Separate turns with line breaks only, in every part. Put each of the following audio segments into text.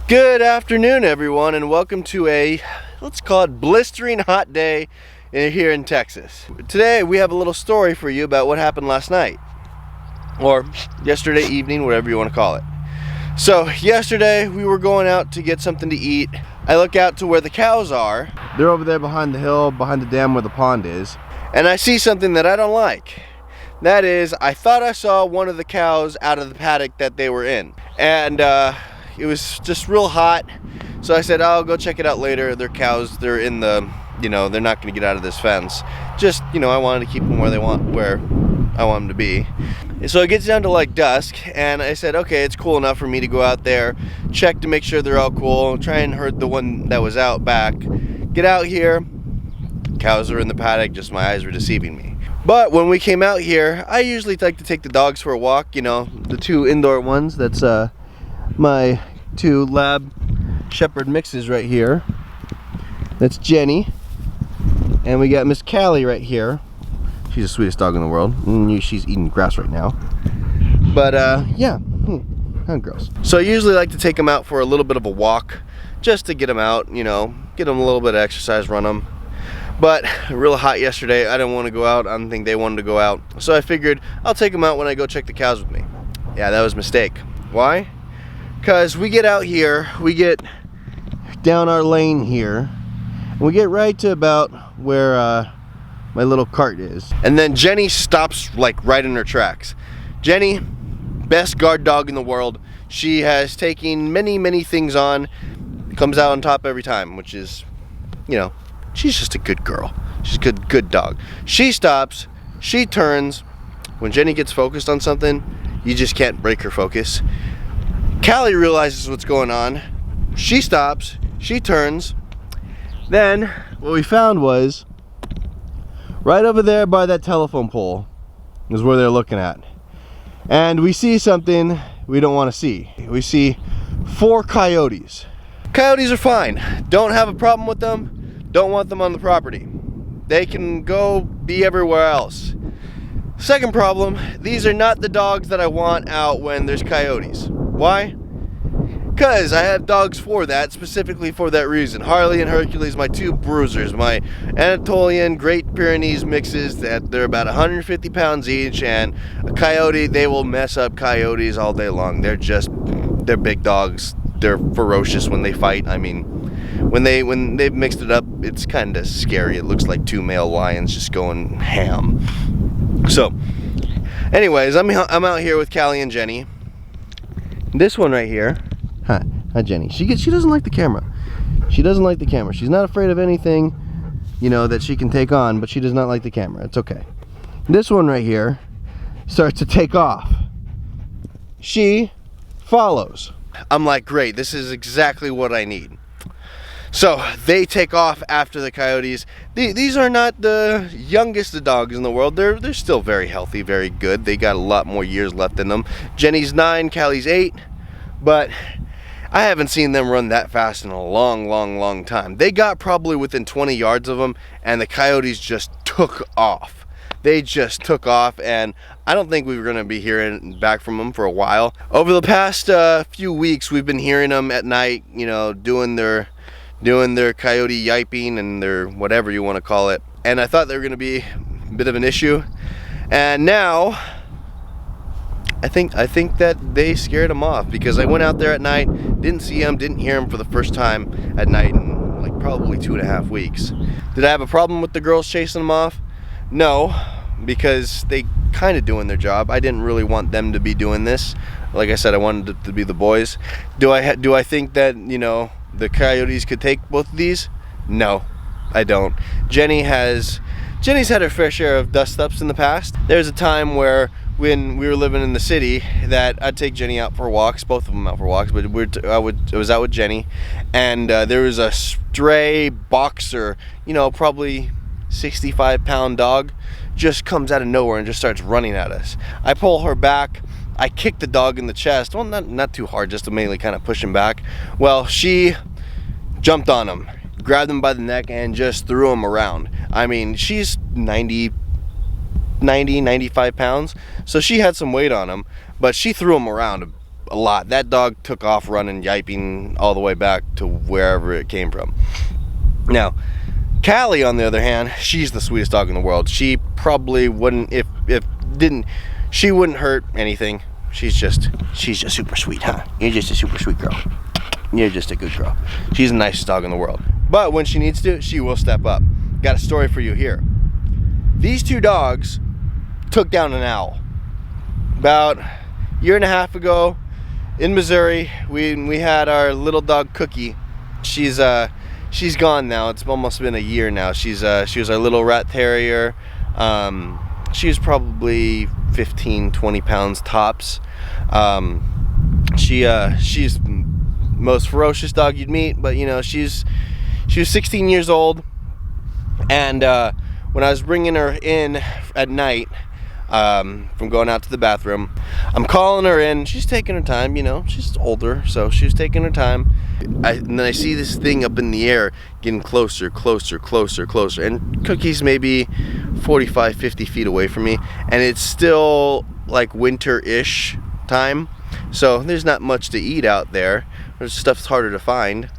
Good afternoon, everyone, and welcome to a, let's call it, blistering hot day here in Texas. Today we have a little story for you about what happened last night, or yesterday evening, whatever you want to call it. So yesterday we were going out to get something to eat. I look out to where the cows are. They're over there behind the hill, behind the dam where the pond is, and I see something that I don't like. That is, I thought I saw one of the cows out of the paddock that they were in, and it was just real hot, so I said, I'll go check it out later. They're cows, they're in the, they're not gonna get out of this fence. Just, I wanted to keep them where I want them to be. So it gets down to like dusk, and I said, okay, it's cool enough for me to go out there, check to make sure they're all cool, try and herd the one that was out back. Get out here, cows are in the paddock, just my eyes were deceiving me. But when we came out here, I usually like to take the dogs for a walk, the two indoor ones. That's my two lab shepherd mixes right here. That's Jenny, and we got Miss Callie right here. She's the sweetest dog in the world. She's eating grass right now, but yeah, kind of gross. So I usually like to take them out for a little bit of a walk, just to get them out, get them a little bit of exercise, run them. But real hot yesterday, I didn't want to go out. I don't think they wanted to go out, so I figured I'll take them out when I go check the cows with me. Yeah, that was a mistake. Why? Because we get out here, we get down our lane here, and we get right to about where my little cart is. And then Jenny stops like right in her tracks. Jenny, best guard dog in the world. She has taken many things on, comes out on top every time, which is, she's just a good girl. She's a good dog. She stops, she turns. When Jenny gets focused on something, you just can't break her focus. Callie realizes what's going on. She stops, she turns. Then what we found was right over there by that telephone pole is where they're looking at. And we see something we don't want to see. We see 4 coyotes. Coyotes are fine. Don't have a problem with them. Don't want them on the property. They can go be everywhere else. Second problem, these are not the dogs that I want out when there's coyotes. Why? Because I have dogs for that, specifically for that reason. Harley and Hercules, my two bruisers, my Anatolian Great Pyrenees mixes, that they're about 150 pounds each, and a coyote, they will mess up coyotes all day long. They're big dogs. They're ferocious when they fight. I mean, when they've mixed it up, it's kind of scary. It looks like 2 male lions just going ham. So, anyways, I'm out here with Callie and Jenny. This one right here, hi Jenny. She doesn't like the camera. She doesn't like the camera. She's not afraid of anything, that she can take on, but she does not like the camera. It's okay. This one right here starts to take off. She follows. I'm like, great, this is exactly what I need. So they take off after the coyotes. These are not the youngest of dogs in the world. They're still very healthy, very good. They got a lot more years left in them. Jenny's 9, Callie's 8, but I haven't seen them run that fast in a long time. They got probably within 20 yards of them, and the coyotes just took off. They just took off, and I don't think we were going to be hearing back from them for a while. Over the past few weeks, we've been hearing them at night, doing their coyote yiping and their whatever you want to call it. And I thought they were going to be a bit of an issue. And now, I think that they scared them off, because I went out there at night, didn't see them, didn't hear them for the first time at night in like probably 2.5 weeks. Did I have a problem with the girls chasing them off? No, because they kind of doing their job. I didn't really want them to be doing this. Like I said, I wanted it to be the boys. Do I think that, the coyotes could take both of these? No, I don't. Jenny's had her fair share of dust-ups in the past. There's a time where when we were living in the city that I'd take Jenny out for walks, both of them out for walks, but I was out with Jenny, and there was a stray boxer, probably 65-pound dog, just comes out of nowhere and just starts running at us. I pull her back. I kicked the dog in the chest. Well, not too hard, just to mainly kind of push him back. Well, she jumped on him, grabbed him by the neck, and just threw him around. I mean, she's 95 pounds, so she had some weight on him, but she threw him around a lot. That dog took off running, yiping all the way back to wherever it came from. Now, Callie, on the other hand, she's the sweetest dog in the world. She probably wouldn't, she wouldn't hurt anything. She's just super sweet, huh? You're just a super sweet girl. You're just a good girl. She's the nicest dog in the world. But when she needs to, she will step up. Got a story for you here. These two dogs took down an owl. About a year and a half ago in Missouri, we had our little dog Cookie. She's gone now. It's almost been a year now. she was our little rat terrier. She was probably 15-20 pounds tops. She's most ferocious dog you'd meet, but you know, she was 16 years old, and when I was bringing her in at night from going out to the bathroom, I'm calling her in. She's taking her time, you know, she's older, so she was taking her time. And then I see this thing up in the air getting closer, and Cookie's maybe 45-50 feet away from me, and it's still like winter-ish time, so there's not much to eat out there. There's stuff's harder to find.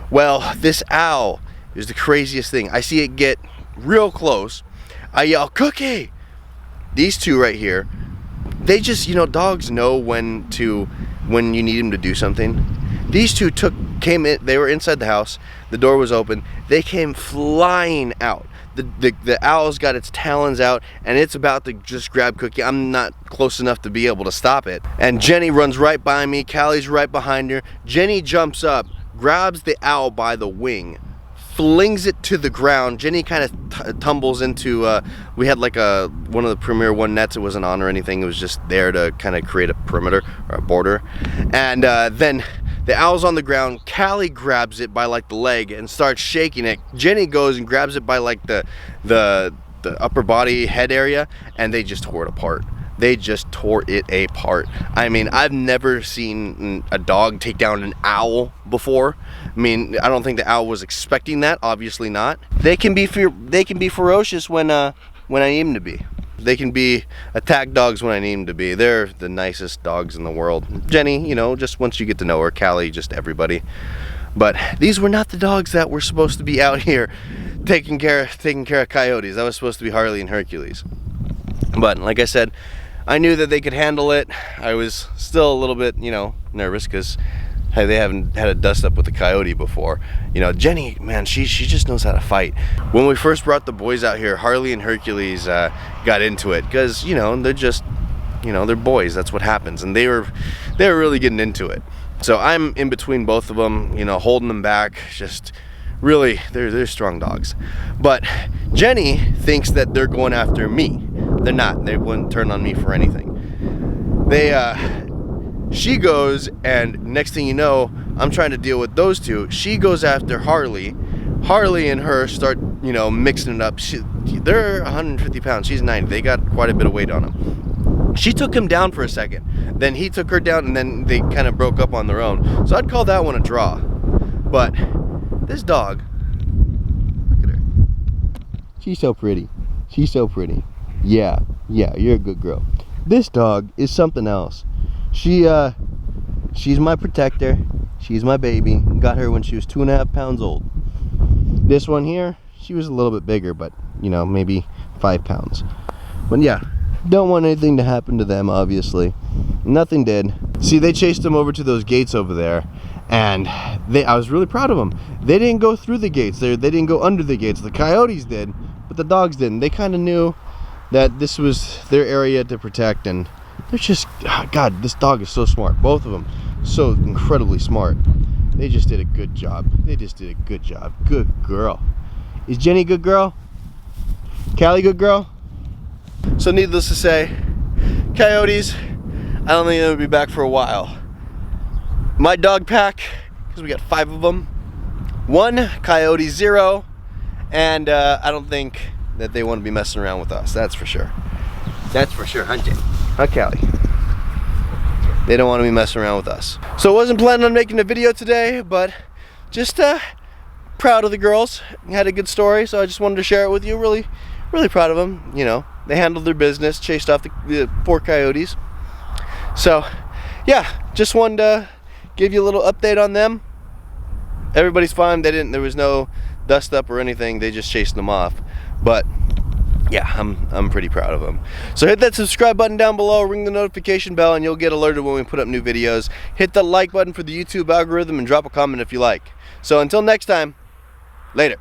Well, this owl is the craziest thing. I see it get real close. I yell, "Cookie!" These two right here, they just, you know, dogs know when you need them to do something. These two came in. They were inside the house. The door was open. They came flying out. The owl's got its talons out, and it's about to just grab Cookie. I'm not close enough to be able to stop it. And Jenny runs right by me. Callie's right behind her. Jenny jumps up, grabs the owl by the wing, flings it to the ground. Jenny kind of tumbles into, we had like one of the Premier One nets. It wasn't on or anything. It was just there to kind of create a perimeter or a border. And then the owl's on the ground. Callie grabs it by like the leg and starts shaking it. Jenny goes and grabs it by like the upper body head area, and they just tore it apart. They just tore it apart. I mean, I've never seen a dog take down an owl before. I mean, I don't think the owl was expecting that. Obviously not. They can be ferocious when I need them to be. They can be attack dogs when I need them to be. They're the nicest dogs in the world. Jenny, you know, just once you get to know her. Callie, just everybody. But these were not the dogs that were supposed to be out here taking care of coyotes. That was supposed to be Harley and Hercules. But like I said, I knew that they could handle it. I was still a little bit, you know, nervous because hey, they haven't had a dust up with a coyote before. You know, Jenny, man, she just knows how to fight. When we first brought the boys out here, Harley and Hercules got into it because, you know, they're just, you know, they're boys. That's what happens, and they were really getting into it. So I'm in between both of them, you know, holding them back. Just really, they're strong dogs. But Jenny thinks that they're going after me. They're not. They wouldn't turn on me for anything. She goes, and next thing you know, I'm trying to deal with those two. She goes after Harley. Harley and her start, you know, mixing it up. They're 150 pounds. She's 90. They got quite a bit of weight on them. She took him down for a second. Then he took her down, and then they kind of broke up on their own. So I'd call that one a draw. But this dog, look at her. She's so pretty. She's so pretty. Yeah, you're a good girl. This dog is something else. She's my protector. She's my baby. Got her when she was 2.5 pounds old. This one here, she was a little bit bigger, but you know, maybe 5 pounds. But yeah, don't want anything to happen to them, obviously. Nothing did. See, they chased them over to those gates over there, and I was really proud of them. They didn't go through the gates. They didn't go under the gates. The coyotes did, but the dogs didn't. They kind of knew that this was their area to protect, and they're just, God, this dog is so smart. Both of them, so incredibly smart. They just did a good job. They just did a good job. Good girl. Is Jenny a good girl? Callie good girl? So needless to say, coyotes, I don't think they'll be back for a while. My dog pack, because we got 5 of them. 1, coyote 0, and I don't think that they want to be messing around with us. That's for sure. That's for sure, huh, Jenny? Huh, Callie? They don't want to be messing around with us. So I wasn't planning on making a video today, but just proud of the girls. Had a good story, so I just wanted to share it with you. Really, really proud of them. You know, they handled their business, chased off the 4 coyotes. So yeah, just wanted to give you a little update on them. Everybody's fine. There was no dust up or anything. They just chased them off. But yeah, I'm pretty proud of them. So hit that subscribe button down below, ring the notification bell, and you'll get alerted when we put up new videos. Hit the like button for the YouTube algorithm and drop a comment if you like. So until next time, later.